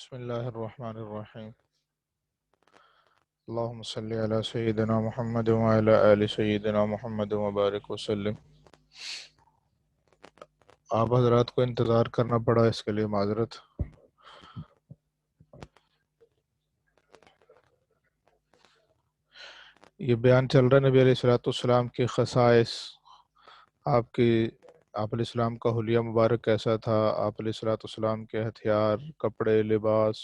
بسم اللہ الرحمن الرحیم اللہم صلی علی سیدنا محمد وعلی آل سیدنا محمد وبارک وسلم۔ آپ حضرات کو انتظار کرنا پڑا، اس کے لیے معذرت۔ یہ بیان چل رہا ہے نبی علیہ السلام کی خصائص، آپ علیہ السلام کا حلیہ مبارک کیسا تھا، آپ علیہ السلام کے ہتھیار، کپڑے، لباس،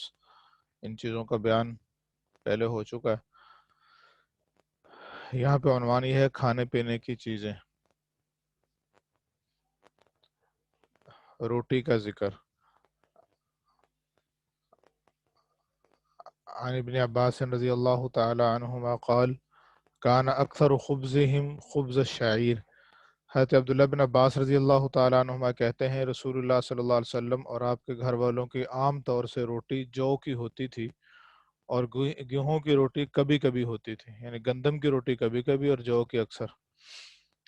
ان چیزوں کا بیان پہلے ہو چکا ہے۔ یہاں پہ عنوان یہ ہے کھانے پینے کی چیزیں، روٹی کا ذکر۔ عن ابن عباس رضی اللہ تعالی عنہما قال کان اکثر خبزہم خبز الشعیر۔ حضرت عبداللہ بن عباس رضی اللہ تعالیٰ عنہما کہتے ہیں رسول اللہ صلی اللہ علیہ وسلم اور آپ کے گھر والوں کی عام طور سے روٹی جو کی ہوتی تھی، اور گیہوں کی روٹی کبھی کبھی ہوتی تھی، یعنی گندم کی روٹی کبھی کبھی اور جو کی اکثر۔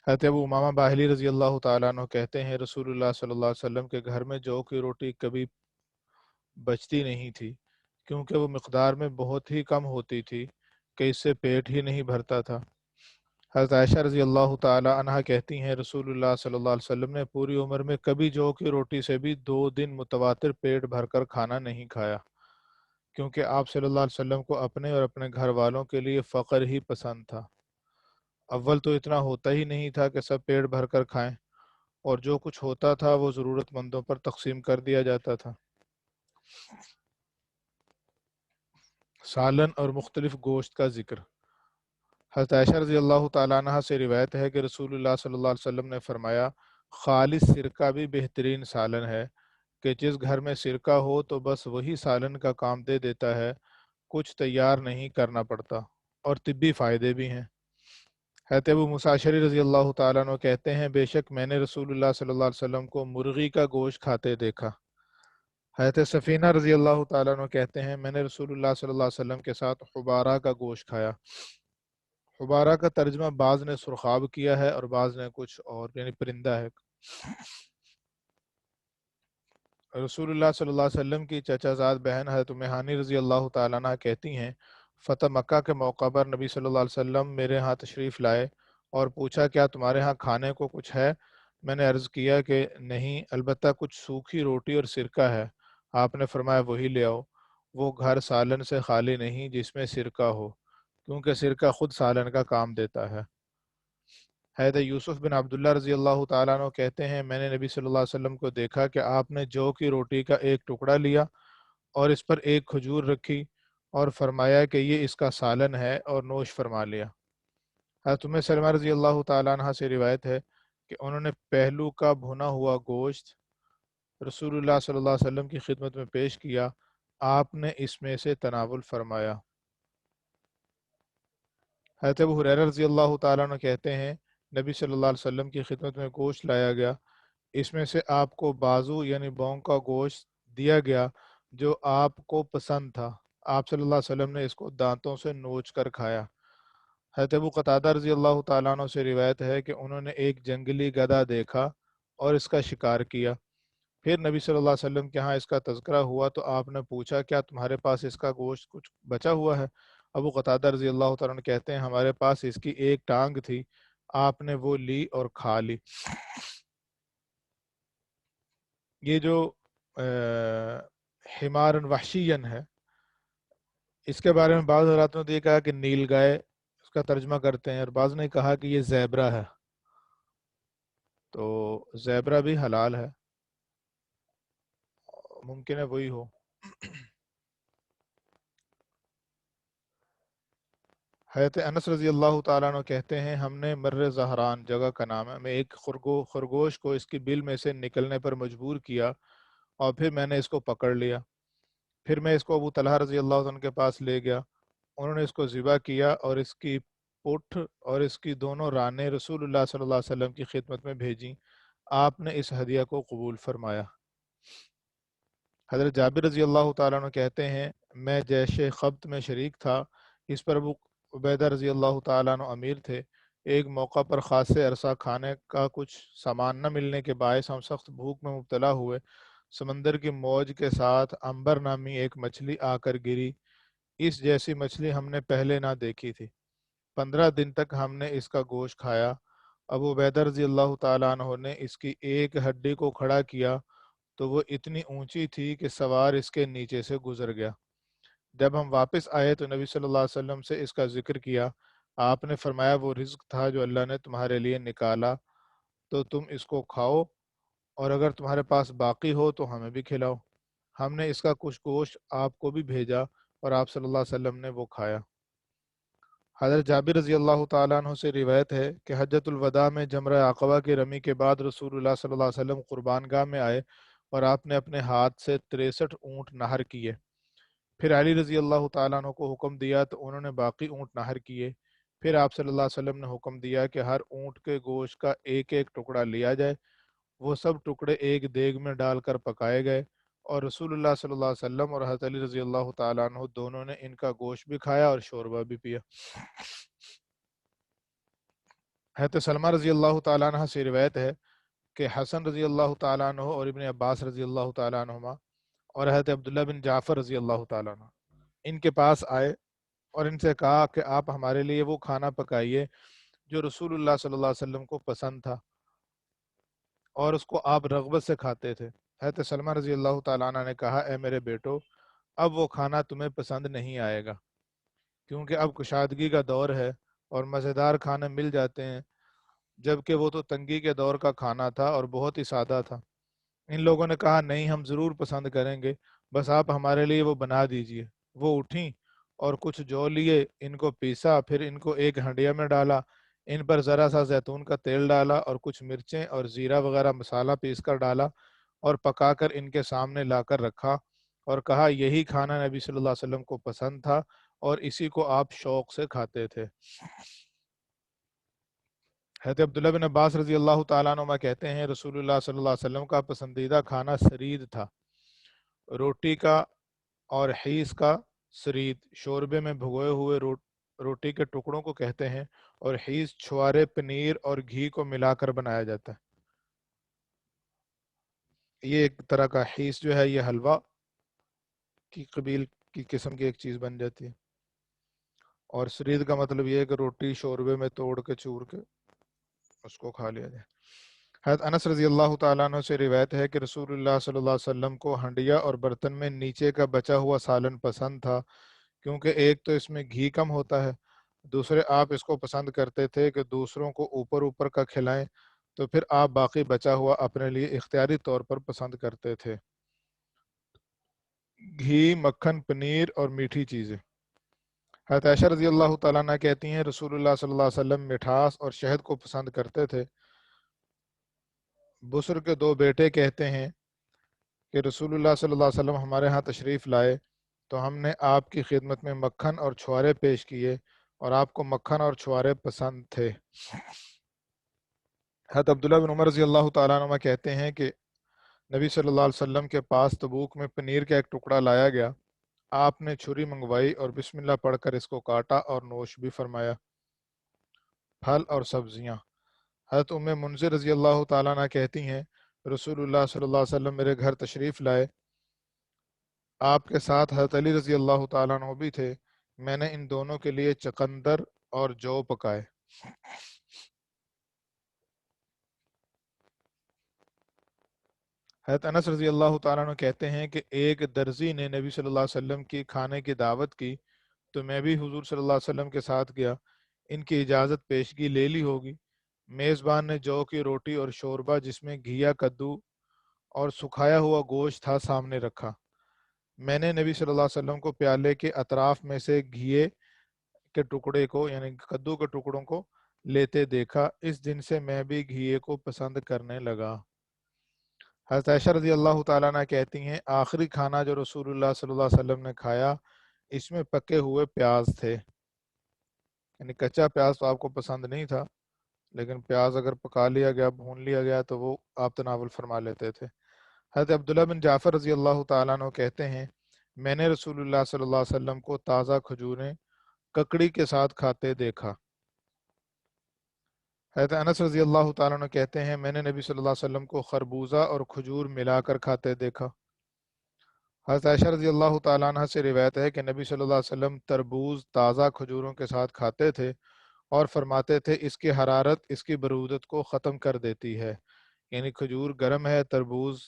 حضرت ابو امامہ باہلی رضی اللہ تعالیٰ عنہ کہتے ہیں رسول اللہ صلی اللہ علیہ وسلم کے گھر میں جو کی روٹی کبھی بچتی نہیں تھی، کیونکہ وہ مقدار میں بہت ہی کم ہوتی تھی کہ اس سے پیٹ ہی نہیں بھرتا تھا۔ حضرت عائشہ رضی اللہ تعالی عنہ کہتی ہیں رسول اللہ صلی اللہ علیہ وسلم نے پوری عمر میں کبھی جو کی روٹی سے بھی 2 دن متواتر پیٹ بھر کر کھانا نہیں کھایا، کیونکہ آپ صلی اللہ علیہ وسلم کو اپنے اور اپنے گھر والوں کے لیے فقر ہی پسند تھا۔ اول تو اتنا ہوتا ہی نہیں تھا کہ سب پیٹ بھر کر کھائیں، اور جو کچھ ہوتا تھا وہ ضرورت مندوں پر تقسیم کر دیا جاتا تھا۔ سالن اور مختلف گوشت کا ذکر۔ حضرت عائشہ رضی اللہ تعالیٰ عنہ سے روایت ہے کہ رسول اللہ صلی اللہ علیہ وسلم نے فرمایا خالص سرکہ بھی بہترین سالن ہے، کہ جس گھر میں سرکہ ہو تو بس وہی سالن کا کام دے دیتا ہے، کچھ تیار نہیں کرنا پڑتا، اور طبی فائدے بھی ہیں۔ حضرت ابو موسیٰ اشعری رضی اللہ تعالیٰ عنہ کہتے ہیں بے شک میں نے رسول اللہ صلی اللہ علیہ وسلم کو مرغی کا گوشت کھاتے دیکھا۔ حضرت سفینہ رضی اللہ تعالیٰ عنہ کہتے ہیں میں نے رسول اللہ صلی اللہ علیہ وسلم کے ساتھ حبارہ کا گوشت کھایا۔ حبارہ کا ترجمہ بعض نے سرخاب کیا ہے اور بعض نے کچھ اور، یعنی پرندہ ہے۔ رسول اللہ صلی اللہ علیہ وسلم کی چچا زاد بہن حضرت ام ہانی رضی اللہ تعالیٰ عنہ کہتی ہیں فتح مکہ کے موقع پر نبی صلی اللہ علیہ وسلم میرے ہاں تشریف لائے اور پوچھا کیا تمہارے ہاں کھانے کو کچھ ہے؟ میں نے عرض کیا کہ نہیں، البتہ کچھ سوکھی روٹی اور سرکہ ہے۔ آپ نے فرمایا وہی لے آؤ۔ وہ گھر سالن سے خالی نہیں جس میں سرکہ ہو، کیونکہ سرکہ خود سالن کا کام دیتا ہے۔ حضرت یوسف بن عبداللہ رضی اللہ تعالیٰ عنہ کہتے ہیں میں نے نبی صلی اللہ علیہ وسلم کو دیکھا کہ آپ نے جو کی روٹی کا ایک ٹکڑا لیا اور اس پر ایک کھجور رکھی اور فرمایا کہ یہ اس کا سالن ہے، اور نوش فرما لیا۔ حضرت ام سلمہ رضی اللہ تعالیٰ عنہ سے روایت ہے کہ انہوں نے پہلو کا بھنا ہوا گوشت رسول اللہ صلی اللہ علیہ وسلم کی خدمت میں پیش کیا، آپ نے اس میں سے تناول فرمایا۔ حضرت ابو ہریرہ رضی اللہ تعالیٰ عنہ کہتے ہیں نبی صلی اللہ علیہ وسلم کی خدمت میں گوشت لایا گیا، اس میں سے آپ کو بازو یعنی بونگ کا گوشت دیا گیا جو آپ کو پسند تھا، آپ صلی اللہ علیہ وسلم نے اس کو دانتوں سے نوچ کر کھایا۔ حضرت ابو قتادہ رضی اللہ تعالیٰ عنہ سے روایت ہے کہ انہوں نے ایک جنگلی گدھا دیکھا اور اس کا شکار کیا، پھر نبی صلی اللہ علیہ وسلم کے ہاں اس کا تذکرہ ہوا تو آپ نے پوچھا کیا تمہارے پاس اس کا گوشت کچھ بچا ہوا ہے؟ ابو قتادہ رضی اللہ تعالیٰ عنہ کہتے ہیں ہمارے پاس اس کی ایک ٹانگ تھی، آپ نے وہ لی اور کھا لی۔ یہ جو حمار وحشین ہے، اس کے بارے میں بعض حضرات نے یہ کہا کہ نیل گائے اس کا ترجمہ کرتے ہیں، اور بعض نے کہا کہ یہ زیبرا ہے، تو زیبرا بھی حلال ہے، ممکن ہے وہی ہو۔ حضرت انس رضی اللہ تعالیٰ عنہ کہتے ہیں ہم نے مر زہران جگہ کا نام ہے میں ایک خرگوش کو اس کی بل میں سے نکلنے پر مجبور کیا، اور پھر میں نے اس کو پکڑ لیا، پھر میں اس کو ابو طلحہ رضی اللہ عنہ کے پاس لے گیا، انہوں نے اس کو ذبح کیا اور اس کی پٹھ اور اس کی دونوں رانیں رسول اللہ صلی اللہ علیہ وسلم کی خدمت میں بھیجیں، آپ نے اس ہدیہ کو قبول فرمایا۔ حضرت جابر رضی اللہ تعالیٰ عنہ کہتے ہیں میں جیش خبط میں شریک تھا، اس پر ابو عبیدہ رضی اللہ تعالیٰ عنہ امیر تھے۔ ایک موقع پر خاص عرصہ کھانے کا کچھ سامان نہ ملنے کے باعث ہم سخت بھوک میں مبتلا ہوئے، سمندر کی موج کے ساتھ عنبر نامی ایک مچھلی آ کر گری، اس جیسی مچھلی ہم نے پہلے نہ دیکھی تھی۔ 15 دن تک ہم نے اس کا گوشت کھایا۔ ابو عبیدہ رضی اللہ تعالیٰ عنہ نے اس کی ایک ہڈی کو کھڑا کیا تو وہ اتنی اونچی تھی کہ سوار اس کے نیچے سے گزر گیا۔ جب ہم واپس آئے تو نبی صلی اللہ علیہ وسلم سے اس کا ذکر کیا۔ آپ نے فرمایا وہ رزق تھا جو اللہ نے تمہارے لیے نکالا، تو تم اس کو کھاؤ، اور اگر تمہارے پاس باقی ہو تو ہمیں بھی کھلاؤ۔ ہم نے اس کا کچھ گوشت آپ کو بھی بھیجا اور آپ صلی اللہ علیہ وسلم نے وہ کھایا۔ حضرت جابر رضی اللہ تعالیٰ عنہ سے روایت ہے کہ حجۃ الوداع میں جمرہ عقبہ کی رمی کے بعد رسول اللہ صلی اللہ علیہ وسلم قربان گاہ میں آئے اور آپ نے اپنے ہاتھ سے 63 اونٹ نہر کیے۔ پھر علی رضی اللہ تعالیٰ عنہ کو حکم دیا تو انہوں نے باقی اونٹ نہر کیے۔ پھر آپ صلی اللہ علیہ وسلم نے حکم دیا کہ ہر اونٹ کے گوشت کا ایک ایک ٹکڑا لیا جائے۔ وہ سب ٹکڑے ایک دیگ میں ڈال کر پکائے گئے، اور رسول اللہ صلی اللہ علیہ وسلم اور حضرت علی رضی اللہ تعالیٰ عنہ دونوں نے ان کا گوشت بھی کھایا اور شوربہ بھی پیا۔ حضرت سلمہ رضی اللہ تعالیٰ عنہ سے روایت ہے کہ حسن رضی اللہ تعالیٰ عنہ اور ابن عباس رضی اللہ تعالیٰ عنہما اور حضرت عبداللہ بن جعفر رضی اللہ تعالیٰ عنہ ان کے پاس آئے اور ان سے کہا کہ آپ ہمارے لیے وہ کھانا پکائیے جو رسول اللہ صلی اللہ علیہ وسلم کو پسند تھا اور اس کو آپ رغبت سے کھاتے تھے۔ حضرت سلمہ رضی اللہ تعالیٰ عنہ نے کہا اے میرے بیٹو، اب وہ کھانا تمہیں پسند نہیں آئے گا، کیونکہ اب کشادگی کا دور ہے اور مزیدار کھانے مل جاتے ہیں، جبکہ وہ تو تنگی کے دور کا کھانا تھا اور بہت ہی سادہ تھا۔ ان لوگوں نے کہا نہیں، ہم ضرور پسند کریں گے، بس آپ ہمارے لیے وہ بنا دیجئے۔ وہ اٹھیں اور کچھ جو لیے، ان کو پیسا، پھر ان کو ایک ہنڈیا میں ڈالا، ان پر ذرا سا زیتون کا تیل ڈالا اور کچھ مرچیں اور زیرہ وغیرہ مسالہ پیس کر ڈالا اور پکا کر ان کے سامنے لا کر رکھا اور کہا یہی کھانا نبی صلی اللہ علیہ وسلم کو پسند تھا اور اسی کو آپ شوق سے کھاتے تھے۔ حضرت عبداللہ بن عباس رضی اللہ تعالیٰ عنہ کہتے ہیں رسول اللہ صلی اللہ علیہ وسلم کا پسندیدہ کھانا سرید تھا، روٹی کا اور حیث کا۔ سرید شوربے میں بھگوئے ہوئے روٹی کے ٹکڑوں کو کہتے ہیں، اور حیث چھوارے پنیر اور گھی کو ملا کر بنایا جاتا ہے۔ یہ ایک طرح کا حیث جو ہے یہ حلوہ کی قبیل کی قسم کی ایک چیز بن جاتی ہے، اور سرید کا مطلب یہ ہے کہ روٹی شوربے میں توڑ کے چور کے اس کو کھا لیا جائے۔ حضرت انس رضی اللہ تعالیٰ عنہ سے روایت ہے کہ رسول اللہ صلی اللہ علیہ وسلم کو ہنڈیا اور برتن میں نیچے کا بچا ہوا سالن پسند تھا، کیونکہ ایک تو اس میں گھی کم ہوتا ہے، دوسرے آپ اس کو پسند کرتے تھے کہ دوسروں کو اوپر اوپر کا کھلائیں، تو پھر آپ باقی بچا ہوا اپنے لیے اختیاری طور پر پسند کرتے تھے۔ گھی، مکھن، پنیر اور میٹھی چیزیں۔ حضرت عائشہ رضی اللہ تعالیٰ عنہ کہتی ہیں رسول اللہ صلی اللہ علیہ وسلم مٹھاس اور شہد کو پسند کرتے تھے۔ بسر کے دو بیٹے کہتے ہیں کہ رسول اللہ صلی اللہ علیہ وسلم ہمارے ہاں تشریف لائے تو ہم نے آپ کی خدمت میں مکھن اور چھوارے پیش کیے، اور آپ کو مکھن اور چھوارے پسند تھے۔ حضرت عبداللہ بن عمر رضی اللہ تعالیٰ عنہ کہتے ہیں کہ نبی صلی اللہ علیہ وسلم کے پاس تبوک میں پنیر کا ایک ٹکڑا لایا گیا، آپ نے چھری منگوائی اور بسم اللہ پڑھ کر اس کو کاٹا اور نوش بھی فرمایا۔ پھل اور سبزیاں۔ حضرت ام منذر رضی اللہ تعالیٰ عنہ کہتی ہیں رسول اللہ صلی اللہ علیہ وسلم میرے گھر تشریف لائے، آپ کے ساتھ حضرت علی رضی اللہ تعالیٰ عنہ بھی تھے، میں نے ان دونوں کے لیے چقندر اور جو پکائے۔ حضرت انس رضی اللہ تعالیٰ عنہ کہتے ہیں کہ ایک درزی نے نبی صلی اللہ علیہ وسلم کی کھانے کی دعوت کی تو میں بھی حضور صلی اللہ علیہ وسلم کے ساتھ گیا، ان کی اجازت پیشگی لے لی ہوگی۔ میزبان نے جو کی روٹی اور شوربہ جس میں گھیا کدو اور سکھایا ہوا گوشت تھا سامنے رکھا۔ میں نے نبی صلی اللہ علیہ وسلم کو پیالے کے اطراف میں سے گھیے کے ٹکڑے کو یعنی کدو کے ٹکڑوں کو لیتے دیکھا، اس دن سے میں بھی گھیے کو پسند کرنے لگا۔ حضرت عائشہ رضی اللہ تعالیٰ عنہ کہتی ہیں آخری کھانا جو رسول اللہ صلی اللہ علیہ وسلم نے کھایا اس میں پکے ہوئے پیاز تھے، یعنی کچا پیاز تو آپ کو پسند نہیں تھا، لیکن پیاز اگر پکا لیا گیا، بھون لیا گیا تو وہ آپ تناول فرما لیتے تھے۔ حضرت عبداللہ بن جعفر رضی اللہ تعالیٰ عنہ کہتے ہیں میں نے رسول اللہ صلی اللہ علیہ وسلم کو تازہ کھجوریں ککڑی کے ساتھ کھاتے دیکھا۔ حضرت انس رضی اللہ تعالیٰ عنہ کہتے ہیں میں نے نبی صلی اللہ علیہ وسلم کو خربوزہ اور کھجور ملا کر کھاتے دیکھا۔ حضرت عائشہ رضی اللہ تعالیٰ عنہ سے روایت ہے کہ نبی صلی اللہ علیہ وسلم تربوز تازہ کھجوروں کے ساتھ کھاتے تھے اور فرماتے تھے اس کی حرارت اس کی برودت کو ختم کر دیتی ہے، یعنی کھجور گرم ہے، تربوز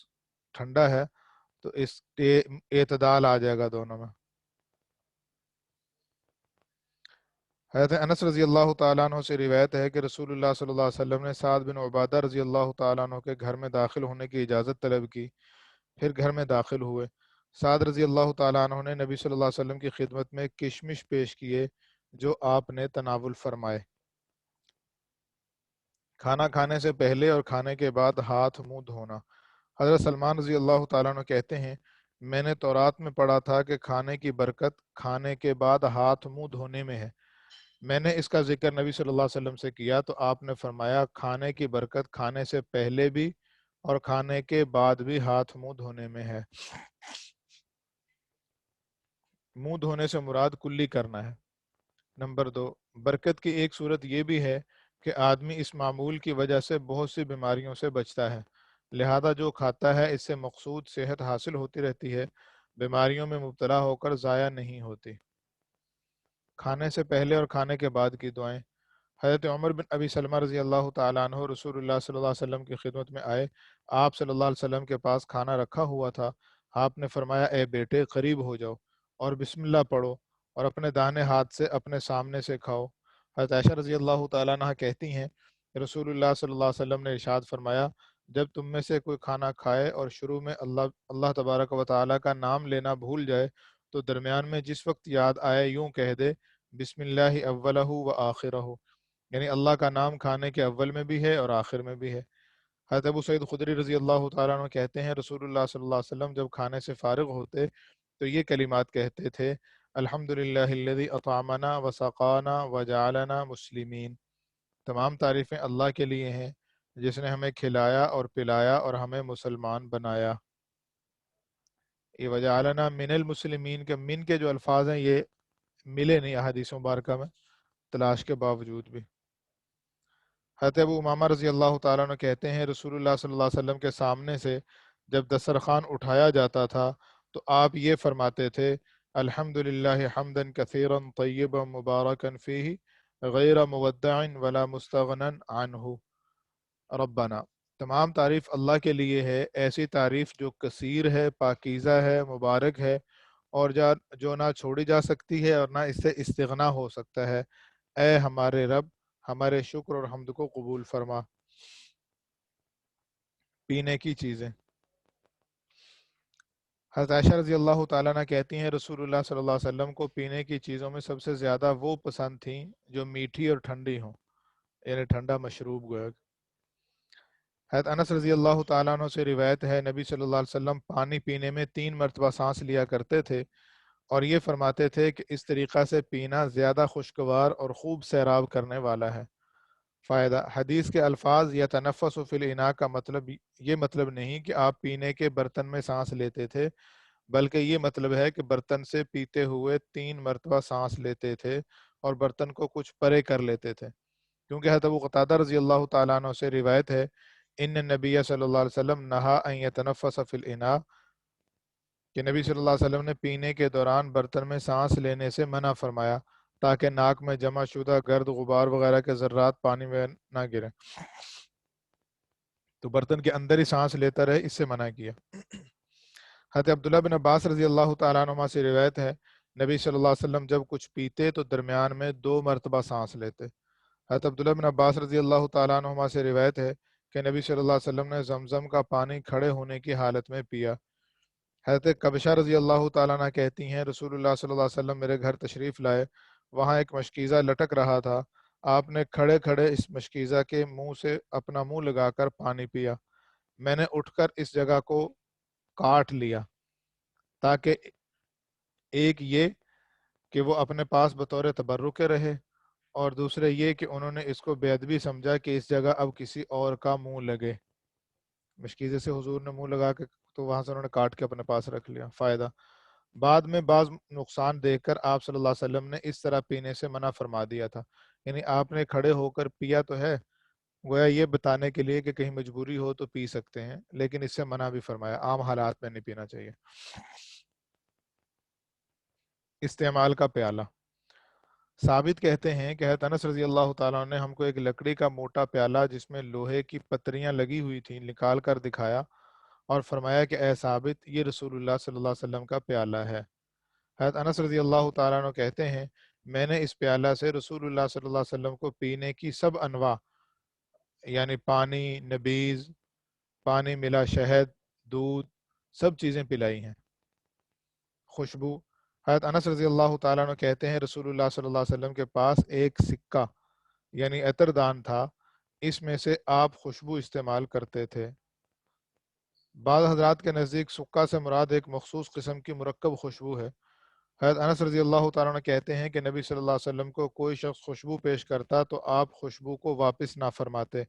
ٹھنڈا ہے، تو اس اعتدال آ جائے گا دونوں میں۔ حضرت انس رضی اللہ تعالیٰ عنہ سے روایت ہے کہ رسول اللہ صلی اللہ علیہ وسلم نے سعد بن عبادہ رضی اللہ تعالیٰ عنہ کے گھر میں داخل ہونے کی اجازت طلب کی، پھر گھر میں داخل ہوئے۔ سعد رضی اللہ تعالیٰ عنہ نے نبی صلی اللہ علیہ وسلم کی خدمت میں کشمش پیش کیے جو آپ نے تناول فرمائے۔ کھانا کھانے سے پہلے اور کھانے کے بعد ہاتھ منہ دھونا۔ حضرت سلمان رضی اللہ تعالیٰ عنہ کہتے ہیں میں نے تورات میں پڑھا تھا کہ کھانے کی برکت کھانے کے بعد ہاتھ منہ دھونے میں ہے۔ میں نے اس کا ذکر نبی صلی اللہ علیہ وسلم سے کیا تو آپ نے فرمایا کھانے کی برکت کھانے سے پہلے بھی اور کھانے کے بعد بھی ہاتھ منہ دھونے میں ہے۔ منہ دھونے سے مراد کلی کرنا ہے۔ نمبر 2، برکت کی ایک صورت یہ بھی ہے کہ آدمی اس معمول کی وجہ سے بہت سی بیماریوں سے بچتا ہے، لہذا جو کھاتا ہے اس سے مقصود صحت حاصل ہوتی رہتی ہے، بیماریوں میں مبتلا ہو کر ضائع نہیں ہوتی۔ کھانے سے پہلے اور کھانے کے بعد کی دعائیں۔ حضرت عمر بن ابی سلمہ رضی اللہ تعالیٰ عنہ رسول اللہ صلی اللہ علیہ وسلم کی خدمت میں آئے۔ آپ صلی اللہ علیہ وسلم کے پاس کھانا رکھا ہوا تھا۔ آپ نے فرمایا اے بیٹے قریب ہو جاؤ اور بسم اللہ پڑھو اور اپنے داہنے ہاتھ سے اپنے سامنے سے کھاؤ۔ حضرت عائشہ رضی اللہ تعالیٰ عنہ کہتی ہیں رسول اللہ صلی اللہ علیہ وسلم نے ارشاد فرمایا جب تم میں سے کوئی کھانا کھائے اور شروع میں اللہ تبارک و تعالیٰ کا نام لینا بھول جائے تو درمیان میں جس وقت یاد آئے یوں کہہ دے بسم اللہ اولہ و آخرہ، یعنی اللہ کا نام کھانے کے اول میں بھی ہے اور آخر میں بھی ہے۔ حضرت ابو سعید خدری رضی اللہ تعالیٰ عنہ کہتے ہیں رسول اللہ صلی اللہ علیہ وسلم جب کھانے سے فارغ ہوتے تو یہ کلمات کہتے تھے الحمد للہ الذی اطعمنا وسقانا وجعلنا مسلمین، تمام تعریفیں اللہ کے لیے ہیں جس نے ہمیں کھلایا اور پلایا اور ہمیں مسلمان بنایا۔ یہ وجعلنا من المسلمین کے من کے جو الفاظ ہیں یہ ملے نہیں احادیث مبارکہ میں تلاش کے باوجود بھی۔ حضرت ابو امامہ رضی اللہ تعالیٰ عنہ کہتے ہیں رسول اللہ صلی اللہ علیہ وسلم کے سامنے سے جب دسترخوان اٹھایا جاتا تھا تو آپ یہ فرماتے تھے الحمد للہ حمدا کثیرا طیبا مبارکا فیہ غیر مودع ولا مستغنا عنہ ربنا، تمام تعریف اللہ کے لیے ہے، ایسی تعریف جو کثیر ہے، پاکیزہ ہے، مبارک ہے اور جو نہ چھوڑی جا سکتی ہے اور نہ اس سے استغنا ہو سکتا ہے۔ اے ہمارے رب ہمارے شکر اور حمد کو قبول فرما۔ پینے کی چیزیں۔ حضرت عائشہ رضی اللہ تعالیٰ عنہ کہتی ہیں رسول اللہ صلی اللہ علیہ وسلم کو پینے کی چیزوں میں سب سے زیادہ وہ پسند تھیں جو میٹھی اور ٹھنڈی ہوں، یعنی ٹھنڈا مشروب گویا۔ حضرت انس رضی اللہ تعالیٰ عنہ سے روایت ہے نبی صلی اللہ علیہ وسلم پانی پینے میں 3 مرتبہ سانس لیا کرتے تھے اور یہ فرماتے تھے کہ اس طریقہ سے پینا زیادہ خوشگوار اور خوب سیراب کرنے والا ہے۔ فائدہ، حدیث کے الفاظ یا تنفس فی الاناء کا مطلب یہ مطلب نہیں کہ آپ پینے کے برتن میں سانس لیتے تھے، بلکہ یہ مطلب ہے کہ برتن سے پیتے ہوئے 3 مرتبہ سانس لیتے تھے اور برتن کو کچھ پرے کر لیتے تھے، کیونکہ حضرت ابو قتادہ رضی اللہ تعالیٰ عنہ سے روایت ہے ان نبی صلی اللہ علیہ وسلم نہا ان یتنفس فی الاناء، کہ نبی صلی اللہ علیہ وسلم نے پینے کے دوران برتن میں سانس لینے سے منع فرمایا تاکہ ناک میں جمع شدہ گرد غبار وغیرہ کے ذرات پانی میں نہ گریں، تو برتن کے اندر ہی سانس لیتا رہے، اس سے منع کیا۔ حضرت عبداللہ بن عباس رضی اللہ تعالیٰ عنہ سے روایت ہے نبی صلی اللہ علیہ وسلم جب کچھ پیتے تو درمیان میں 2 مرتبہ سانس لیتے۔ حضرت عبداللہ بن عباس رضی اللہ تعالیٰ عنہ سے روایت ہے کہ نبی صلی اللہ علیہ وسلم نے زمزم کا پانی کھڑے ہونے کی حالت میں پیا۔ حضرت کبشہ رضی اللہ تعالیٰ عنہ کہتی ہیں رسول اللہ صلی اللہ علیہ وسلم میرے گھر تشریف لائے، وہاں ایک مشکیزہ لٹک رہا تھا، آپ نے کھڑے کھڑے اس مشکیزہ کے منہ سے اپنا منہ لگا کر پانی پیا، میں نے اٹھ کر اس جگہ کو کاٹ لیا تاکہ ایک یہ کہ وہ اپنے پاس بطور تبرک رہے اور دوسرے یہ کہ انہوں نے اس کو بے ادبی سمجھا کہ اس جگہ اب کسی اور کا منہ لگے، مشکیزے سے حضور نے منہ لگا کے تو وہاں سے انہوں نے کاٹ کے اپنے پاس رکھ لیا۔ فائدہ، بعد میں بعض نقصان دیکھ کر آپ صلی اللہ علیہ وسلم نے اس طرح پینے سے منع فرما دیا تھا، یعنی آپ نے کھڑے ہو کر پیا تو ہے گویا یہ بتانے کے لیے کہ کہیں مجبوری ہو تو پی سکتے ہیں، لیکن اس سے منع بھی فرمایا، عام حالات میں نہیں پینا چاہیے۔ استعمال کا پیالہ۔ ثابت کہتے ہیں کہ حضرت انس رضی اللہ تعالیٰ نے ہم کو ایک لکڑی کا موٹا پیالہ جس میں لوہے کی پتریاں لگی ہوئی تھیں نکال کر دکھایا اور فرمایا کہ اے ثابت، یہ رسول اللہ صلی اللہ علیہ وسلم کا پیالہ ہے۔ حضرت انس رضی اللہ تعالیٰ عنہ کہتے ہیں میں نے اس پیالہ سے رسول اللہ صلی اللہ علیہ وسلم کو پینے کی سب انواع، یعنی پانی، نبیذ، پانی ملا شہد، دودھ، سب چیزیں پلائی ہیں۔ خوشبو۔ حضرت انس رضی اللہ تعالیٰ عنہ کہتے ہیں رسول اللہ صلی اللہ علیہ وسلم کے پاس ایک سکہ یعنی عطر دان تھا، اس میں سے آپ خوشبو استعمال کرتے تھے۔ بعض حضرات کے نزدیک سکہ سے مراد ایک مخصوص قسم کی مرکب خوشبو ہے۔ حضرت انس رضی اللہ تعالیٰ عنہ کہتے ہیں کہ نبی صلی اللہ علیہ وسلم کو کوئی شخص خوشبو پیش کرتا تو آپ خوشبو کو واپس نہ فرماتے۔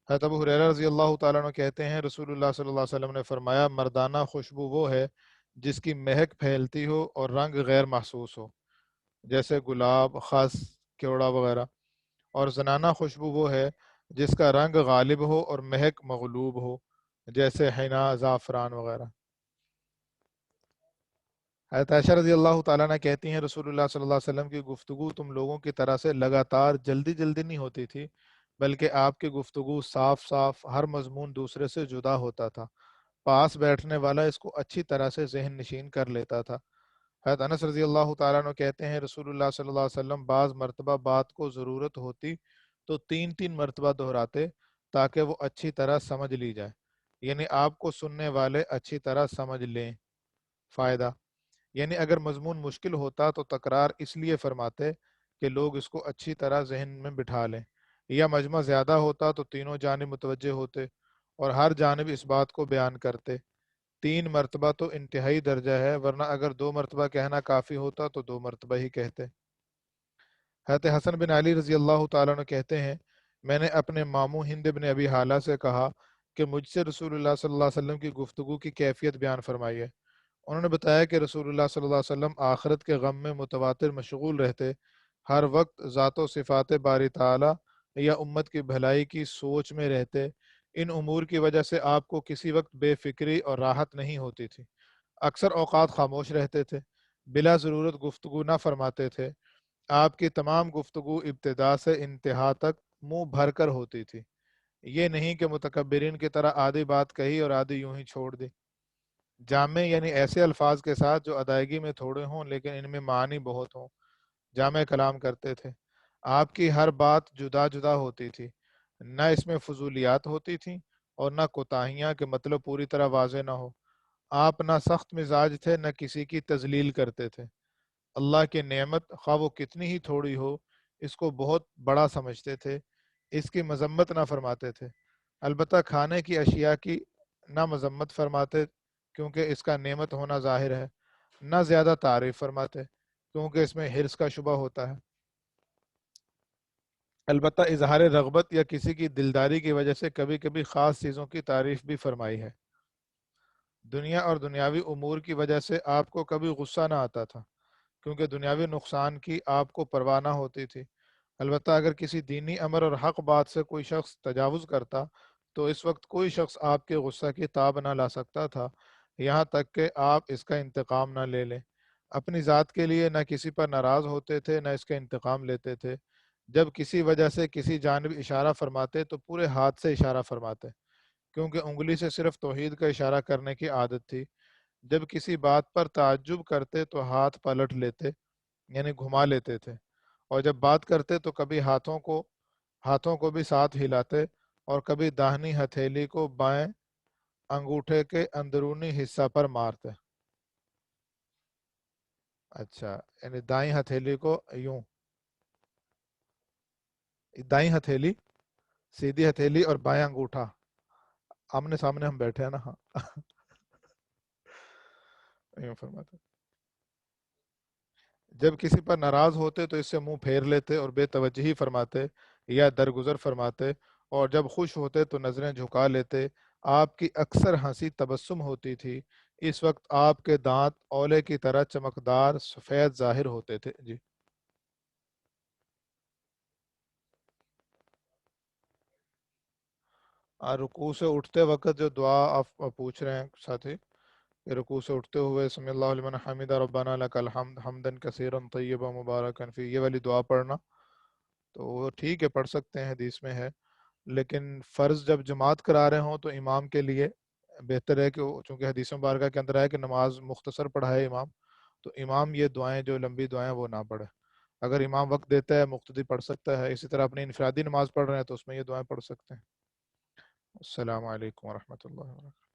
حضرت ابو ہریرہ رضی اللہ تعالیٰ عنہ کہتے ہیں رسول اللہ صلی اللہ علیہ وسلم نے فرمایا مردانہ خوشبو وہ ہے جس کی مہک پھیلتی ہو اور رنگ غیر محسوس ہو، جیسے گلاب، خس، کیوڑا وغیرہ، اور زنانہ خوشبو وہ ہے جس کا رنگ غالب ہو اور مہک مغلوب ہو، جیسے حنا، زعفران وغیرہ۔ حضرت عائشہ رضی اللہ تعالیٰ عنہ کہتی ہیں رسول اللہ صلی اللہ علیہ وسلم کی گفتگو تم لوگوں کی طرح سے لگاتار جلدی جلدی نہیں ہوتی تھی، بلکہ آپ کی گفتگو صاف صاف، ہر مضمون دوسرے سے جدا ہوتا تھا، پاس بیٹھنے والا اس کو اچھی طرح سے ذہن نشین کر لیتا تھا۔ حضرت انس رضی اللہ تعالیٰ عنہ کہتے ہیں رسول اللہ صلی اللہ علیہ وسلم بعض مرتبہ بات کو ضرورت ہوتی تو تین تین مرتبہ دہراتے تاکہ وہ اچھی طرح سمجھ لی جائے، یعنی آپ کو سننے والے اچھی طرح سمجھ لیں۔ فائدہ، یعنی اگر مضمون مشکل ہوتا تو تکرار اس لیے فرماتے کہ لوگ اس کو اچھی طرح ذہن میں بٹھا لیں، یا مجمع زیادہ ہوتا تو تینوں جانب متوجہ ہوتے اور ہر جانب اس بات کو بیان کرتے۔ تین مرتبہ تو انتہائی درجہ ہے، ورنہ اگر دو مرتبہ کہنا کافی ہوتا تو دو مرتبہ ہی کہتے۔ حضرت حسن بن علی رضی اللہ تعالیٰ عنہ کہتے ہیں میں نے اپنے ماموں ہند بن ابی حالہ سے کہا کہ مجھ سے رسول اللہ صلی اللہ علیہ وسلم کی گفتگو کی کیفیت بیان فرمائیے۔ انہوں نے بتایا کہ رسول اللہ صلی اللہ علیہ وسلم آخرت کے غم میں متواتر مشغول رہتے، ہر وقت ذات و صفات باری تعالی یا امت کی بھلائی کی سوچ میں رہتے، ان امور کی وجہ سے آپ کو کسی وقت بے فکری اور راحت نہیں ہوتی تھی، اکثر اوقات خاموش رہتے تھے، بلا ضرورت گفتگو نہ فرماتے تھے، آپ کی تمام گفتگو ابتدا سے انتہا تک منہ بھر کر ہوتی تھی، یہ نہیں کہ متکبرین کی طرح آدھی بات کہی اور آدھی یوں ہی چھوڑ دی۔ جامع یعنی ایسے الفاظ کے ساتھ جو ادائیگی میں تھوڑے ہوں لیکن ان میں معنی بہت ہوں، جامع کلام کرتے تھے۔ آپ کی ہر بات جدا جدا ہوتی تھی، نہ اس میں فضولیات ہوتی تھیں اور نہ کوتاہیاں کہ مطلب پوری طرح واضح نہ ہو۔ آپ نہ سخت مزاج تھے نہ کسی کی تذلیل کرتے تھے۔ اللہ کی نعمت خواہ وہ کتنی ہی تھوڑی ہو اس کو بہت بڑا سمجھتے تھے، اس کی مذمت نہ فرماتے تھے، البتہ کھانے کی اشیاء کی نہ مذمت فرماتے کیونکہ اس کا نعمت ہونا ظاہر ہے، نہ زیادہ تعریف فرماتے کیونکہ اس میں حرص کا شبہ ہوتا ہے، البتہ اظہار رغبت یا کسی کی دلداری کی وجہ سے کبھی کبھی خاص چیزوں کی تعریف بھی فرمائی ہے۔ دنیا اور دنیاوی امور کی وجہ سے آپ کو کبھی غصہ نہ آتا تھا کیونکہ دنیاوی نقصان کی آپ کو پرواہ نہ ہوتی تھی، البتہ اگر کسی دینی امر اور حق بات سے کوئی شخص تجاوز کرتا تو اس وقت کوئی شخص آپ کے غصہ کی تاب نہ لا سکتا تھا یہاں تک کہ آپ اس کا انتقام نہ لے لیں۔ اپنی ذات کے لیے نہ کسی پر ناراض ہوتے تھے نہ اس کا انتقام لیتے تھے، جب کسی وجہ سے کسی جانب اشارہ فرماتے تو پورے ہاتھ سے اشارہ فرماتے کیونکہ انگلی سے صرف توحید کا اشارہ کرنے کی عادت تھی، جب کسی بات پر تعجب کرتے تو ہاتھ پلٹ لیتے یعنی گھما لیتے تھے، اور جب بات کرتے تو کبھی ہاتھوں کو بھی ساتھ ہلاتے اور کبھی داہنی ہتھیلی کو بائیں انگوٹھے کے اندرونی حصہ پر مارتے۔ اچھا، یعنی دائیں ہتھیلی کو یوں، دائیں ہتھیلی، سیدھی ہتھیلی اور بائیں انگوٹھا آمنے سامنے ہم بیٹھے ہیں نا، ہاں یوں فرماتے۔ جب کسی پر ناراض ہوتے تو اس سے منہ پھیر لیتے اور بے توجہی فرماتے یا درگزر فرماتے، اور جب خوش ہوتے تو نظریں جھکا لیتے۔ آپ کی اکثر ہنسی تبسم ہوتی تھی، اس وقت آپ کے دانت اولے کی طرح چمکدار سفید ظاہر ہوتے تھے۔ جی رکوع سے اٹھتے وقت جو دعا آپ پوچھ رہے ہیں ساتھی، کہ رکوع سے اٹھتے ہوئے سمی اللہ لمن حمد ربنا لک الحمد حمدا کثیرا طیبا مبارکا فی، یہ والی دعا پڑھنا تو وہ ٹھیک ہے، پڑھ سکتے ہیں، حدیث میں ہے. لیکن فرض جب جماعت کرا رہے ہوں تو امام کے لیے بہتر ہے کہ چونکہ حدیث مبارکہ کے اندر ہے کہ نماز مختصر پڑھائے امام، تو امام یہ دعائیں جو لمبی دعائیں وہ نہ پڑھے. اگر امام وقت دیتا ہے مقتدی پڑھ سکتا ہے. اسی طرح اپنی انفرادی نماز پڑھ رہے ہیں تو اس میں یہ دعائیں پڑھ سکتے ہیں. السلام علیکم ورحمۃ اللہ وبرکاتہ.